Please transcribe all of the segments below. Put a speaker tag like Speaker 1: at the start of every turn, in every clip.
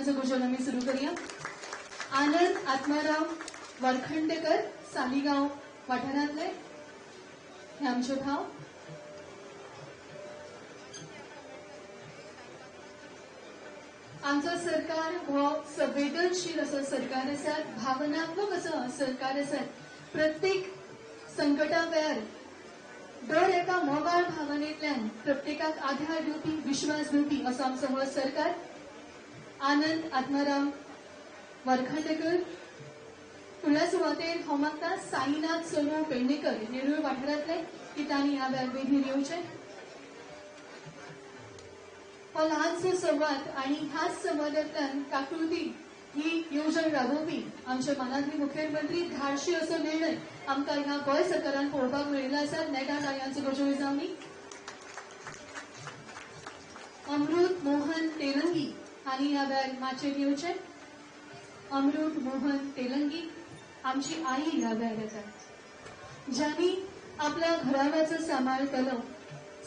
Speaker 1: टाळयांचो गजर आमी सुरू करूया. आनंद आत्माराम वरखंडेकर सालिगांव वाठारांतले हे आमचे भाव. आमचो सरकार हो संवेदनशील असो सरकार आसा, भावनात्मक असो सरकार आसा. प्रत्येक संकटा वेळार दर एका मोगाळ भावनेंतल्यान प्रत्येकाक आधार दिवपी विश्वास दिवपी असो आमचो हो सरकार. आनंद आत्माराम वरखंडेकर फुडल्या सुवातेर हांव मागता साईनाथ सोनू पेडणेकर नेरूळ वाठारांतले की तांणी ह्या वेळार येवचें. हो ल्हानसो संवाद आनी ह्याच संवादांतल्यान काकुळटी ही येवजण राबोवपी आमचे मानांतले मुखेलमंत्री धाडशी असो निर्णय आमकां ह्या गोंय सरकारान पळोवपाक मेळिल्लो आसा. नेटा टाळयांचो गजर जावनी. अमृत मोहन तेलंगी हांणी ह्या वेळार माचयेर येवचें. अमृत मोहन तेलंगी आमची आई ह्या वेळार येता, ज्यांनी आपल्या घराण्याचो सांबाळ केलो,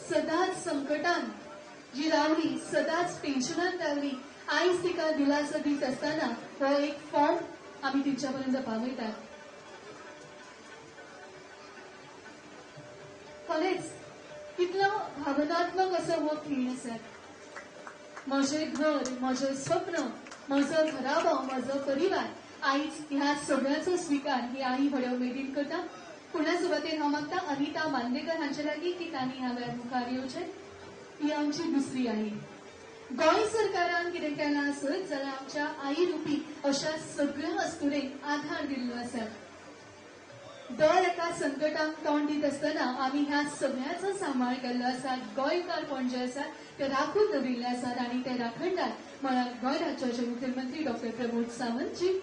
Speaker 1: सदांच संकटान जी रावली, सदांच टेन्शनान रावली. आयज तिका दिलासो दीत आसतना हो एक फॉर्म आमी तिच्या पर्यंत पावयतात. खरेंच कितलो भावनात्मक असो हो खीण आसा. म्हजें घर, म्हजें स्वप्न, म्हजो घराबो, म्हजो परिवार आयज ह्या सगळ्याचो स्विकार ही आई फुडें उमेदीन करता. फुडल्या सुवातेर हांव मागता अनिता बांदेकर हांचे लागीं की तांणी ह्या वेळार मुखार येवचें. ही आमची दुसरी आई. गोंय सरकारान कितें केलां आसत जाल्यार आमच्या आई रुपी अशा सगळ्या अस्तुरेक आधार दिल्लो आसा. दर एका संकटाक तोंड दित आसतना आमी ह्या सगळ्याचो सांबाळ केल्लो आसा. गोंयकारपण जे आसा ते राखून दवरिल्ले आसात आनी ते राखणदार म्हळ्यार गोंय राज्याचे मुखेलमंत्री डॉ प्रमोद सावंत जी.